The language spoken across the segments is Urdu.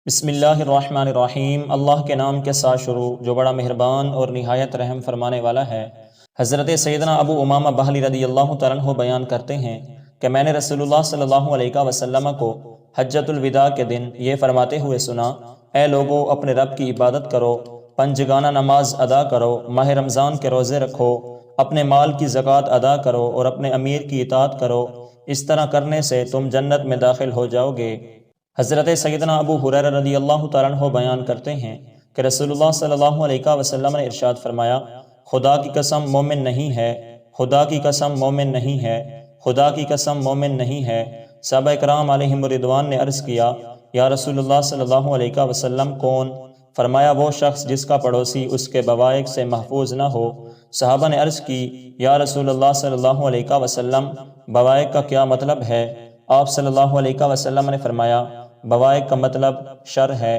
بسم اللہ الرحمن الرحیم۔ اللہ کے نام کے ساتھ شروع جو بڑا مہربان اور نہایت رحم فرمانے والا ہے۔ حضرت سیدنا ابو امامہ بہلی رضی اللہ تعالیٰ عنہ بیان کرتے ہیں کہ میں نے رسول اللہ صلی اللہ علیہ وسلم کو حجۃ الوداع کے دن یہ فرماتے ہوئے سنا، اے لوگو، اپنے رب کی عبادت کرو، پنجگانہ نماز ادا کرو، ماہ رمضان کے روزے رکھو، اپنے مال کی زکوٰۃ ادا کرو اور اپنے امیر کی اطاعت کرو، اس طرح کرنے سے تم جنت میں داخل ہو جاؤ گے۔ حضرت سیدنا ابو ہریرہ رضی اللہ تعالیٰ عنہ بیان کرتے ہیں کہ رسول اللہ صلی اللہ علیہ وسلم نے ارشاد فرمایا، خدا کی قسم مومن نہیں ہے، خدا کی قسم مومن نہیں ہے، خدا کی قسم مومن نہیں ہے۔ صحابہ کرام علیہم رضوان نے عرض کیا، یا رسول اللہ صلی اللہ علیہ وسلم کون؟ فرمایا، وہ شخص جس کا پڑوسی اس کے بوائق سے محفوظ نہ ہو۔ صحابہ نے عرض کی، یا رسول اللہ صلی اللہ علیہ وسلم، بوائق کا کیا مطلب ہے؟ آپ صلی اللہ علیہ وسلم نے فرمایا، بوائق کا مطلب شر ہے۔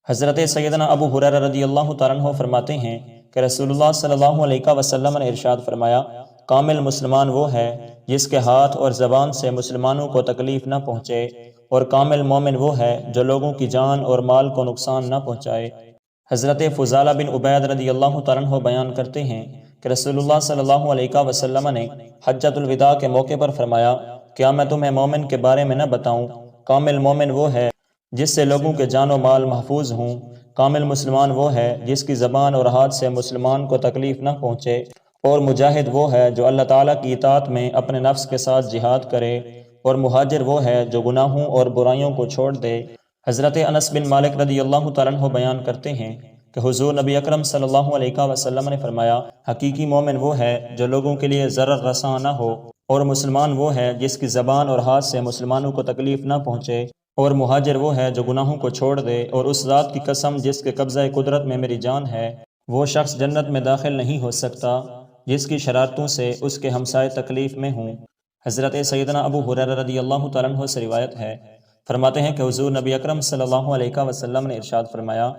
حضرت سیدنا ابو ہریرہ رضی اللہ تعالیٰ عنہ فرماتے ہیں کہ رسول اللہ صلی اللہ علیہ وسلم نے ارشاد فرمایا، کامل مسلمان وہ ہے جس کے ہاتھ اور زبان سے مسلمانوں کو تکلیف نہ پہنچے، اور کامل مومن وہ ہے جو لوگوں کی جان اور مال کو نقصان نہ پہنچائے۔ حضرت فضالہ بن عبید رضی اللہ تعالیٰ عنہ بیان کرتے ہیں کہ رسول اللہ صلی اللہ علیہ وسلم نے حجۃ الوداع کے موقع پر فرمایا، کیا میں تمہیں مومن کے بارے میں نہ بتاؤں؟ کامل مومن وہ ہے جس سے لوگوں کے جان و مال محفوظ ہوں۔ کامل مسلمان وہ ہے جس کی زبان اور ہاتھ سے مسلمان کو تکلیف نہ پہنچے، اور مجاہد وہ ہے جو اللہ تعالیٰ کی اطاعت میں اپنے نفس کے ساتھ جہاد کرے، اور مہاجر وہ ہے جو گناہوں اور برائیوں کو چھوڑ دے۔ حضرت انس بن مالک رضی اللہ تعالیٰ عنہ بیان کرتے ہیں کہ حضور نبی اکرم صلی اللہ علیہ وسلم نے فرمایا، حقیقی مومن وہ ہے جو لوگوں کے لیے ضرر رساں نہ ہو، اور مسلمان وہ ہے جس کی زبان اور ہاتھ سے مسلمانوں کو تکلیف نہ پہنچے، اور مہاجر وہ ہے جو گناہوں کو چھوڑ دے۔ اور اس ذات کی قسم جس کے قبضہ قدرت میں میری جان ہے، وہ شخص جنت میں داخل نہیں ہو سکتا جس کی شرارتوں سے اس کے ہمسائے تکلیف میں ہوں۔ حضرت سیدنا ابو ہریرہ رضی اللہ تعالیٰ عنہ سے روایت ہے، فرماتے ہیں کہ حضور نبی اکرم صلی اللہ علیہ وسلم نے ارشاد فرمایا،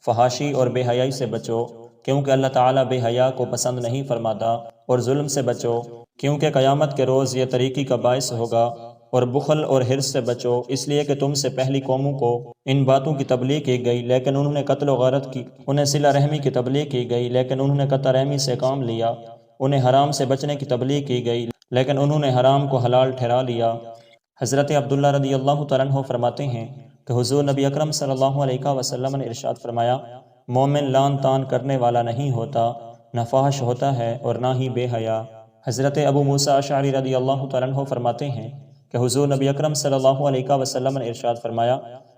فحاشی اور بے حیائی سے بچو، کیونکہ اللہ تعالیٰ بے حیا کو پسند نہیں فرماتا، اور ظلم سے بچو، کیونکہ قیامت کے روز یہ طریقی کا باعث ہوگا، اور بخل اور حرص سے بچو، اس لیے کہ تم سے پہلی قوموں کو ان باتوں کی تبلیغ کی گئی لیکن انہوں نے قتل و غارت کی، انہیں صلہ رحمی کی تبلیغ کی گئی لیکن انہوں نے قطع رحمی سے کام لیا، انہیں حرام سے بچنے کی تبلیغ کی گئی لیکن انہوں نے حرام کو حلال ٹھہرا لیا۔ حضرت عبداللہ رضی اللہ تعالیٰ عنہ فرماتے ہیں کہ حضور نبی اکرم صلی اللہ علیہ وسلم نے ارشاد فرمایا، مومن لان تان کرنے والا نہیں ہوتا، نہ فحش ہوتا ہے اور نہ ہی بے حیا۔ حضرت ابو موسیٰ اشعری رضی اللہ تعالیٰ عنہ فرماتے ہیں کہ حضور نبی اکرم صلی اللہ علیہ وسلم نے ارشاد فرمایا،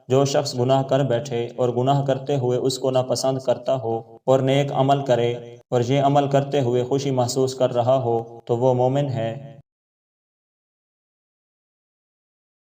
جو شخص گناہ کر بیٹھے اور گناہ کرتے ہوئے اس کو ناپسند کرتا ہو اور نیک عمل کرے اور یہ عمل کرتے ہوئے خوشی محسوس کر رہا ہو تو وہ مومن ہے۔